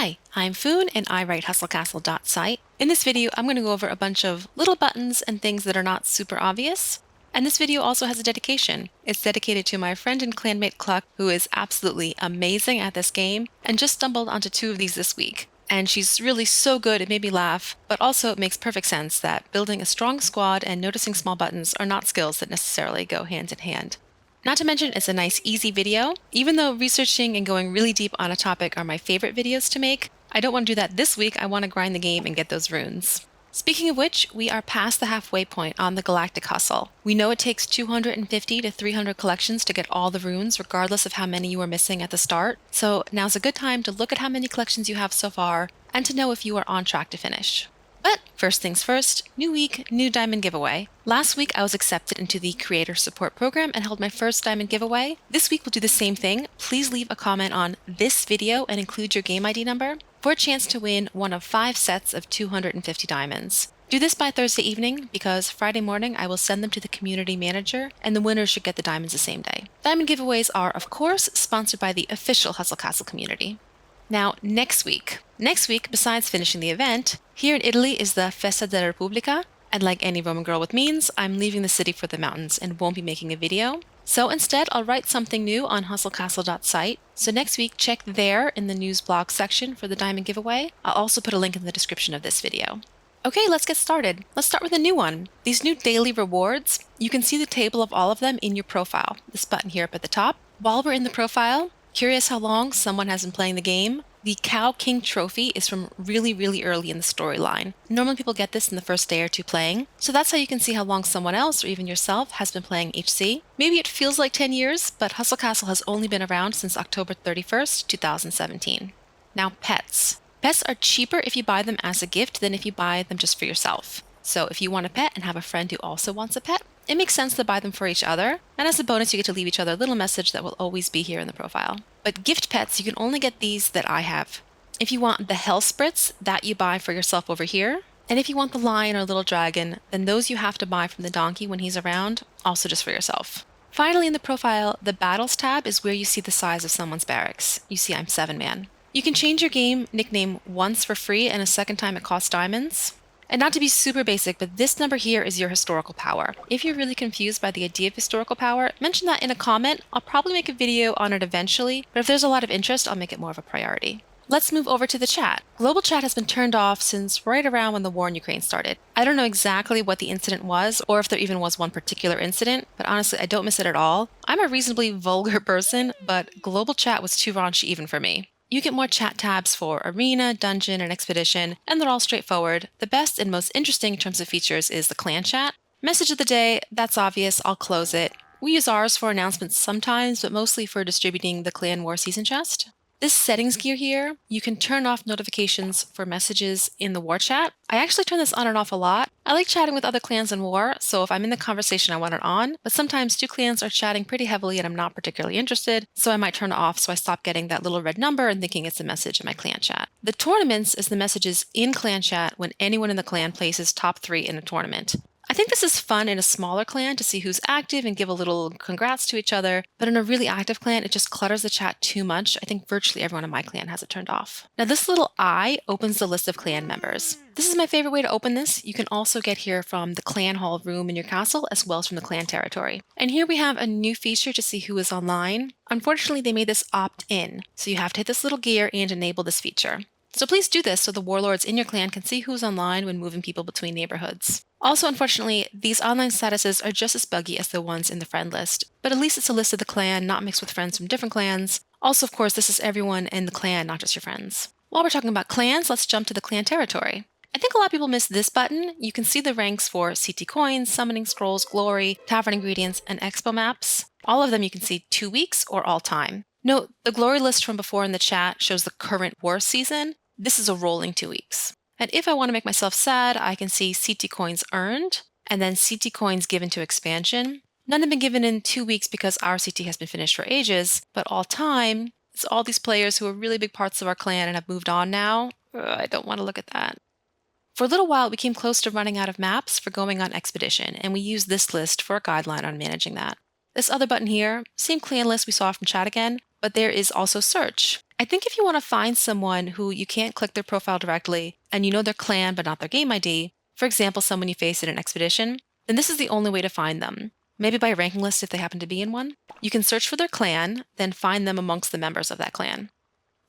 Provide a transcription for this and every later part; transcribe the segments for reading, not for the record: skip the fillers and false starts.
Hi, I'm Foon and I write hustlecastle.site. In this video, I'm going to go over a bunch of little buttons and things that are not super obvious. And this video also has a dedication. It's dedicated to my friend and clanmate Cluck, who is absolutely amazing at this game and just stumbled onto 2 of these this week. And she's really so good it made me laugh, but also it makes perfect sense that building a strong squad and noticing small buttons are not skills that necessarily go hand in hand. Not to mention, it's a nice, easy video. Even though researching and going really deep on a topic are my favorite videos to make, I don't want to do that this week. I want to grind the game and get those runes. Speaking of which, we are past the halfway point on the Galactic Hustle. We know it takes 250 to 300 collections to get all the runes, regardless of how many you are missing at the start. So now's a good time to look at how many collections you have so far and to know if you are on track to finish. But first things first, new week, new diamond giveaway. Last week I was accepted into the creator support program and held my first diamond giveaway. This week we'll do the same thing. Please leave a comment on this video and include your game ID number for a chance to win one of 5 sets of 250 diamonds. Do this by Thursday evening because Friday morning I will send them to the community manager and the winner should get the diamonds the same day. Diamond giveaways are, of course, sponsored by the official Hustle Castle community. Now, next week, besides finishing the event, here in Italy is the Festa della Repubblica, and like any Roman girl with means, I'm leaving the city for the mountains and won't be making a video. So instead, I'll write something new on hustlecastle.site. So next week, check there in the news blog section for the diamond giveaway. I'll also put a link in the description of this video. Okay, let's get started. Let's start with a new one. These new daily rewards, you can see the table of all of them in your profile. This button here up at the top. While we're in the profile, curious how long someone has been playing the game? The Cow King trophy is from really early in the storyline. Normally people get this in the first day or 2 playing, so that's how you can see how long someone else or even yourself has been playing HC. Maybe it feels like 10 years, but Hustle Castle has only been around since October 31st, 2017. Now pets. Pets are cheaper if you buy them as a gift than if you buy them just for yourself. So if you want a pet and have a friend who also wants a pet, it makes sense to buy them for each other, and as a bonus you get to leave each other a little message that will always be here in the profile. But gift pets, you can only get these that I have. If you want the Hell Spritz, that you buy for yourself over here, and if you want the lion or little dragon, then those you have to buy from the donkey when he's around, also just for yourself. Finally in the profile, the Battles tab is where you see the size of someone's barracks. You see I'm 7-man. You can change your game nickname once for free and a second time it costs diamonds. And not to be super basic, but this number here is your historical power. If you're really confused by the idea of historical power, mention that in a comment. I'll probably make a video on it eventually, but if there's a lot of interest, I'll make it more of a priority. Let's move over to the chat. Global chat has been turned off since right around when the war in Ukraine started. I don't know exactly what the incident was, or if there even was one particular incident, but honestly, I don't miss it at all. I'm a reasonably vulgar person, but global chat was too raunchy even for me. You get more chat tabs for Arena, Dungeon, and Expedition, and they're all straightforward. The best and most interesting in terms of features is the clan chat. Message of the day, that's obvious, I'll close it. We use ours for announcements sometimes, but mostly for distributing the Clan War Season Chest. This settings gear here, you can turn off notifications for messages in the war chat. I actually turn this on and off a lot. I like chatting with other clans in war, so if I'm in the conversation I want it on, but sometimes 2 clans are chatting pretty heavily and I'm not particularly interested, so I might turn it off so I stop getting that little red number and thinking it's a message in my clan chat. The tournaments is the messages in clan chat when anyone in the clan places top 3 in a tournament. I think this is fun in a smaller clan to see who's active and give a little congrats to each other, but in a really active clan, it just clutters the chat too much. I think virtually everyone in my clan has it turned off. Now this little eye opens the list of clan members. This is my favorite way to open this. You can also get here from the clan hall room in your castle as well as from the clan territory. And here we have a new feature to see who is online. Unfortunately, they made this opt-in, so you have to hit this little gear and enable this feature. So please do this so the warlords in your clan can see who's online when moving people between neighborhoods. Also, unfortunately, these online statuses are just as buggy as the ones in the friend list, but at least it's a list of the clan, not mixed with friends from different clans. Also, of course, this is everyone in the clan, not just your friends. While we're talking about clans, let's jump to the clan territory. I think a lot of people miss this button. You can see the ranks for CT coins, summoning scrolls, glory, tavern ingredients, and expo maps. All of them you can see 2 weeks or all time. Note, the glory list from before in the chat shows the current war season. This is a rolling 2 weeks. And if I want to make myself sad, I can see CT coins earned, and then CT coins given to expansion. None have been given in 2 weeks because our CT has been finished for ages, but all time, it's all these players who are really big parts of our clan and have moved on now. I don't want to look at that. For a little while, we came close to running out of maps for going on expedition, and we used this list for a guideline on managing that. This other button here, same clan list we saw from chat again, but there is also search. I think if you want to find someone who you can't click their profile directly and you know their clan but not their game ID, for example, someone you face in an expedition, then this is the only way to find them. Maybe by a ranking list if they happen to be in one. You can search for their clan, then find them amongst the members of that clan.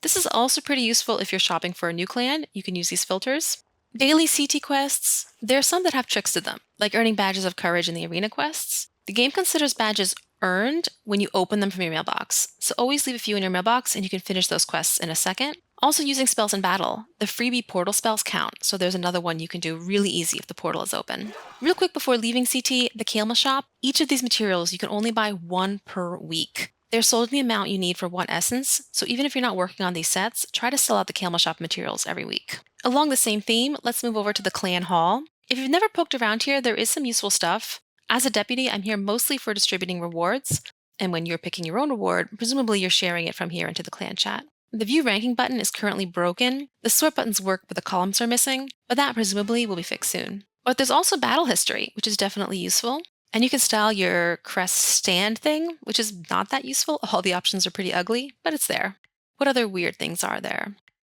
This is also pretty useful if you're shopping for a new clan. You can use these filters. Daily CT quests, there are some that have tricks to them, like earning badges of courage in the arena quests. The game considers badges earned when you open them from your mailbox, so always leave a few in your mailbox and you can finish those quests in a second. Also using spells in battle. The freebie portal spells count, so there's another one you can do really easy if the portal is open. Real quick before leaving CT, the Camel Shop, each of these materials you can only buy one per week. They're sold in the amount you need for one essence, so even if you're not working on these sets, try to sell out the Camel Shop materials every week. Along the same theme, let's move over to the clan hall. If you've never poked around here, there is some useful stuff. As a deputy, I'm here mostly for distributing rewards, and when you're picking your own reward, presumably you're sharing it from here into the clan chat. The view ranking button is currently broken. The sort buttons work, but the columns are missing, but that presumably will be fixed soon. But there's also battle history, which is definitely useful. And you can style your crest stand thing, which is not that useful. All the options are pretty ugly, but it's there. What other weird things are there?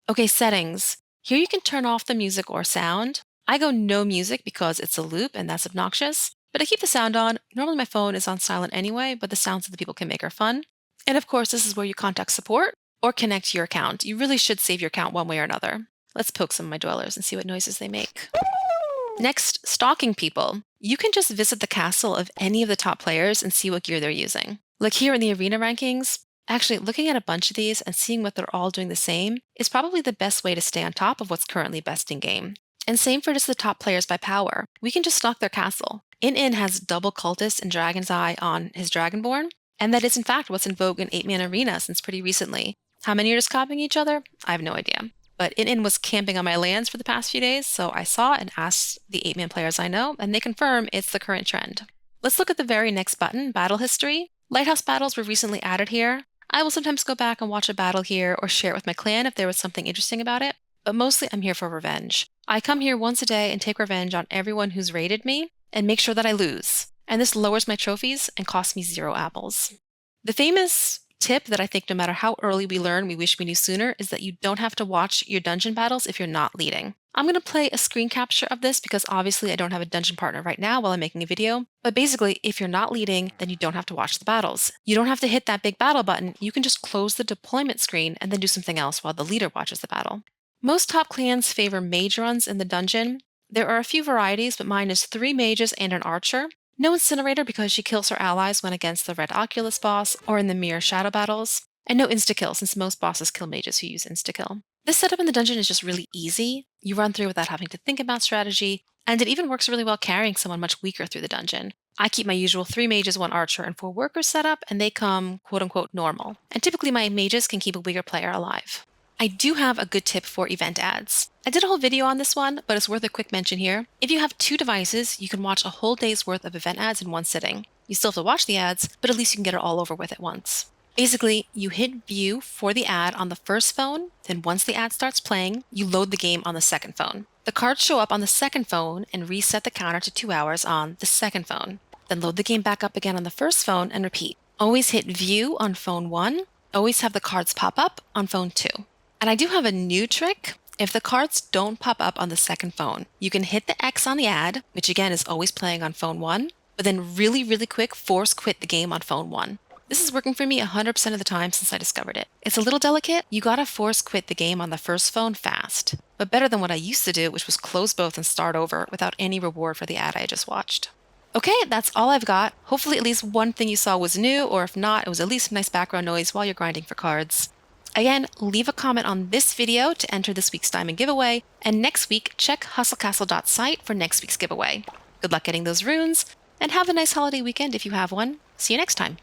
Okay, settings. Here you can turn off the music or sound. I go no music because it's a loop and that's obnoxious, but I keep the sound on. Normally my phone is on silent anyway, but the sounds that the people can make are fun. And of course, this is where you contact support or connect to your account. You really should save your account one way or another. Let's poke some of my dwellers and see what noises they make. Next, stalking people. You can just visit the castle of any of the top players and see what gear they're using. Like here in the arena rankings, actually looking at a bunch of these and seeing what they're all doing the same is probably the best way to stay on top of what's currently best in game. And same for just the top players by power. We can just stalk their castle. In has double cultist and Dragon's Eye on his Dragonborn, and that is in fact what's in vogue in 8-man arena since pretty recently. How many are just copying each other? I have no idea. But In was camping on my lands for the past few days, so I saw and asked the 8-man players I know, and they confirm it's the current trend. Let's look at the very next button, Battle History. Lighthouse battles were recently added here. I will sometimes go back and watch a battle here or share it with my clan if there was something interesting about it, but mostly I'm here for revenge. I come here once a day and take revenge on everyone who's raided me and make sure that I lose. And this lowers my trophies and costs me 0 apples. The famous tip that I think no matter how early we learn we wish we knew sooner is that you don't have to watch your dungeon battles if you're not leading. I'm going to play a screen capture of this because obviously I don't have a dungeon partner right now while I'm making a video, but basically if you're not leading, then you don't have to watch the battles. You don't have to hit that big battle button, you can just close the deployment screen and then do something else while the leader watches the battle. Most top clans favor mage runs in the dungeon. There are a few varieties, but mine is 3 mages and an archer. No Incinerator because she kills her allies when against the Red Oculus boss or in the Mirror Shadow battles, and no insta-kill since most bosses kill mages who use insta-kill. This setup in the dungeon is just really easy. You run through without having to think about strategy, and it even works really well carrying someone much weaker through the dungeon. I keep my usual 3 mages, 1 archer, and 4 workers set up, and they come quote-unquote normal. And typically my mages can keep a weaker player alive. I do have a good tip for event ads. I did a whole video on this one, but it's worth a quick mention here. If you have 2 devices, you can watch a whole day's worth of event ads in one sitting. You still have to watch the ads, but at least you can get it all over with at once. Basically, you hit view for the ad on the first phone, then once the ad starts playing, you load the game on the second phone. The cards show up on the second phone and reset the counter to 2 hours on the second phone. Then load the game back up again on the first phone and repeat. Always hit view on phone 1, always have the cards pop up on phone 2. And I do have a new trick. If the cards don't pop up on the second phone, you can hit the X on the ad, which again is always playing on phone 1, but then really quick force quit the game on phone 1. This is working for me 100% of the time since I discovered it. It's a little delicate. You gotta force quit the game on the first phone fast, but better than what I used to do, which was close both and start over without any reward for the ad I just watched. Okay, that's all I've got. Hopefully at least one thing you saw was new, or if not, it was at least nice background noise while you're grinding for cards. Again, leave a comment on this video to enter this week's diamond giveaway, and next week, check hustlecastle.site for next week's giveaway. Good luck getting those runes, and have a nice holiday weekend if you have one. See you next time.